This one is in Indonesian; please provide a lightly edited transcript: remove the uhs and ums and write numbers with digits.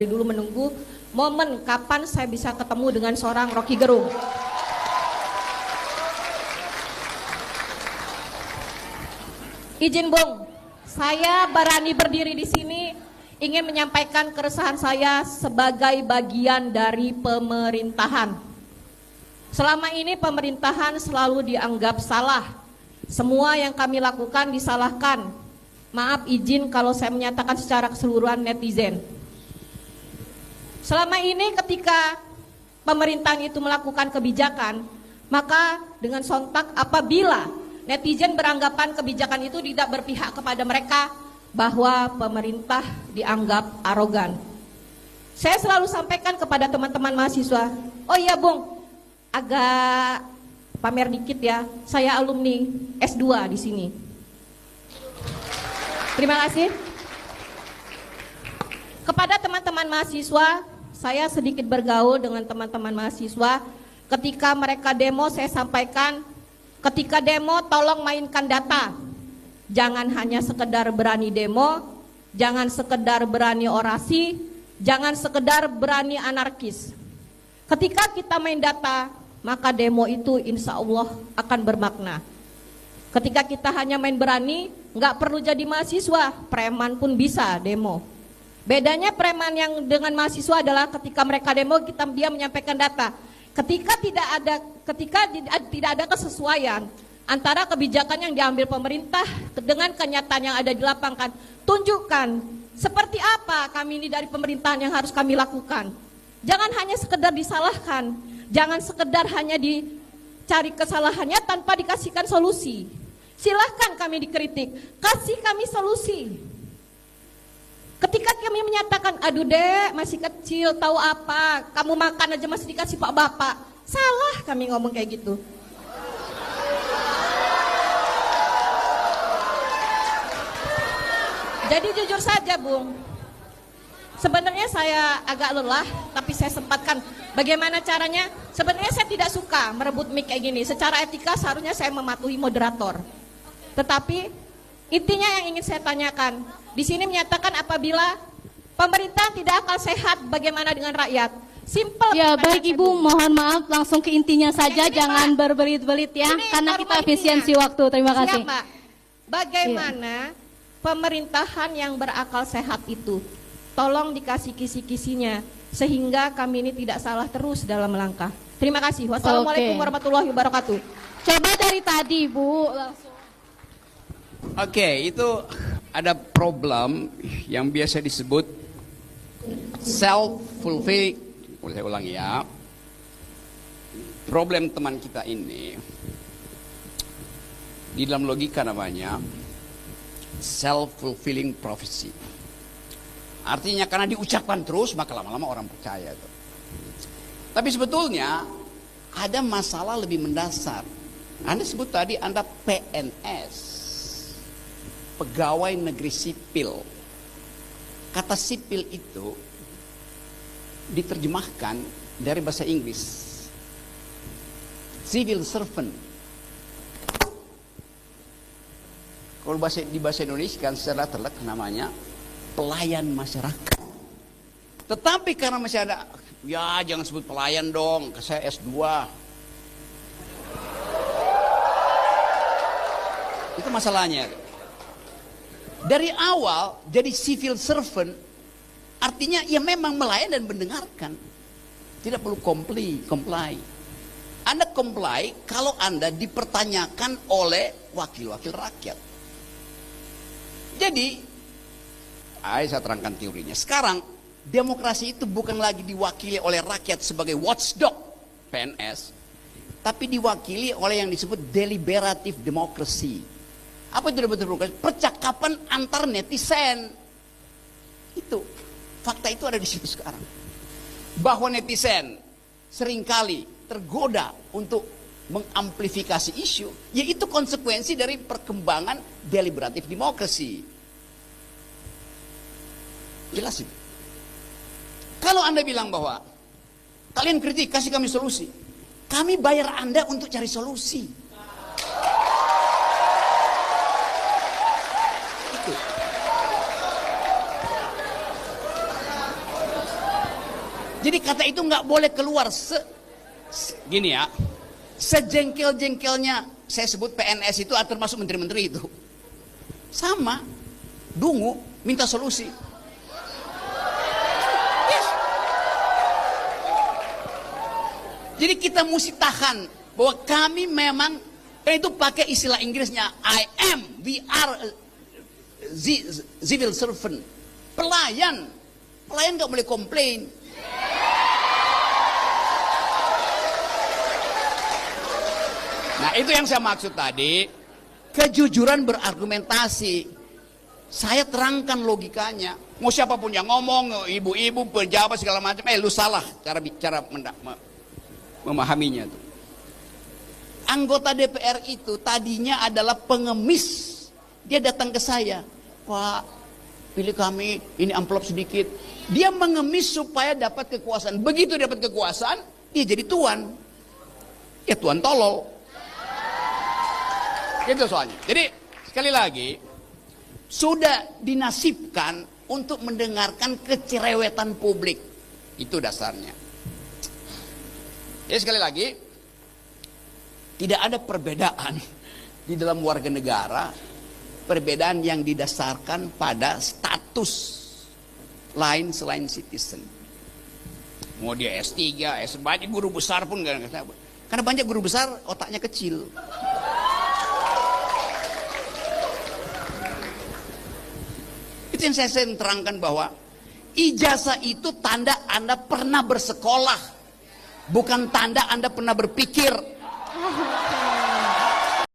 dulu menunggu momen kapan saya bisa ketemu dengan seorang Rocky Gerung. Izin Bung, saya berani berdiri di sini ingin menyampaikan keresahan saya sebagai bagian dari pemerintahan. Selama ini pemerintahan selalu dianggap salah. Semua yang kami lakukan disalahkan. Maaf izin kalau saya menyatakan secara keseluruhan netizen. Selama ini ketika pemerintahan itu melakukan kebijakan, maka dengan sontak apabila netizen beranggapan kebijakan itu tidak berpihak kepada mereka, bahwa pemerintah dianggap arogan. Saya selalu sampaikan kepada teman-teman mahasiswa, oh iya Bung, agak pamer dikit ya, saya alumni S2 di sini. Terima kasih. Kepada teman-teman mahasiswa, saya sedikit bergaul dengan teman-teman mahasiswa. Ketika mereka demo, saya sampaikan, ketika demo tolong mainkan data. Jangan hanya sekedar berani demo, jangan sekedar berani orasi, jangan sekedar berani anarkis. Ketika kita main data, maka demo itu insya Allah akan bermakna. Ketika kita hanya main berani, nggak perlu jadi mahasiswa, preman pun bisa demo. Bedanya preman yang dengan mahasiswa adalah ketika mereka demo, dia menyampaikan data. Ketika tidak ada kesesuaian antara kebijakan yang diambil pemerintah dengan kenyataan yang ada di lapangan, tunjukkan seperti apa kami ini dari pemerintahan yang harus kami lakukan. Jangan hanya sekedar disalahkan, jangan sekedar hanya dicari kesalahannya tanpa dikasihkan solusi. Silahkan kami dikritik, kasih kami solusi. Ketika kami menyatakan, aduh dek masih kecil tahu apa, kamu makan aja masih dikasih pak bapak, salah kami ngomong kayak gitu. Jadi jujur saja Bung, sebenarnya saya agak lelah, tapi saya sempatkan. Bagaimana caranya? Sebenarnya saya tidak suka merebut mic kayak gini. Secara etika seharusnya saya mematuhi moderator. Tetapi intinya yang ingin saya tanyakan, di sini menyatakan apabila pemerintah tidak akal sehat, bagaimana dengan rakyat? Simple. Ya baik Ibu, mohon maaf langsung ke intinya saja, jangan berbelit-belit ya, karena kita efisiensi waktu. Terima kasih. Siap, Mbak. Bagaimana pemerintahan yang berakal sehat itu? Tolong dikasih kisi-kisinya sehingga kami ini tidak salah terus dalam melangkah. Terima kasih. Wassalamualaikum warahmatullahi wabarakatuh. Coba dari tadi Bu langsung. Oke, itu ada problem yang biasa disebut self-fulfilling. Saya ulangi ya. Problem teman kita ini di dalam logika namanya self-fulfilling prophecy. Artinya karena diucapkan terus maka lama-lama orang percaya itu. Tapi sebetulnya ada masalah lebih mendasar. Anda sebut tadi Anda PNS, pegawai negeri sipil. Kata sipil itu diterjemahkan dari bahasa Inggris civil servant. Kalau di bahasa Indonesia kan secara telak namanya pelayan masyarakat. Tetapi karena masih ada, ya jangan sebut pelayan dong, saya S2. Itu masalahnya. Dari awal jadi civil servant artinya ya memang melayan dan mendengarkan. Tidak perlu comply. Anda comply kalau Anda dipertanyakan oleh wakil-wakil rakyat. Jadi, saya terangkan teorinya. Sekarang demokrasi itu bukan lagi diwakili oleh rakyat sebagai watchdog PNS, tapi diwakili oleh yang disebut deliberative democracy. Apa itu deliberative democracy? Percakapan antar netizen. Itu fakta itu ada di situ sekarang. Bahwa netizen seringkali tergoda untuk mengamplifikasi isu, yaitu konsekuensi dari perkembangan deliberative democracy. Jelas itu. Kalau Anda bilang bahwa kalian kritik, kasih kami solusi, kami bayar Anda untuk cari solusi. Itu. Jadi kata itu nggak boleh keluar. Gini ya, sejengkel-jengkelnya saya sebut PNS itu termasuk menteri-menteri itu. Sama, dungu, minta solusi. Yes. Jadi kita mesti tahan bahwa kami memang, itu pakai istilah Inggrisnya, we are civil servant. Pelayan nggak boleh komplain. Nah itu yang saya maksud tadi, kejujuran berargumentasi. Saya terangkan logikanya. Mau siapapun yang ngomong, ibu-ibu, pejabat segala macam, lu salah cara bicara memahaminya tuh. Anggota DPR itu tadinya adalah pengemis. Dia datang ke saya, Pak, pilih kami, ini amplop sedikit. Dia mengemis supaya dapat kekuasaan. Begitu dapat kekuasaan, dia jadi tuan. Ya tuan tolol. Itu soalnya. Jadi sekali lagi, sudah dinasibkan untuk mendengarkan kecerewetan publik. Itu dasarnya. Jadi sekali lagi, tidak ada perbedaan di dalam warga negara, perbedaan yang didasarkan pada status lain selain citizen. Mau dia S3, banyak guru besar pun gak ada. Karena banyak guru besar otaknya kecil. Itu yang saya terangkan bahwa ijazah itu tanda Anda pernah bersekolah, bukan tanda Anda pernah berpikir.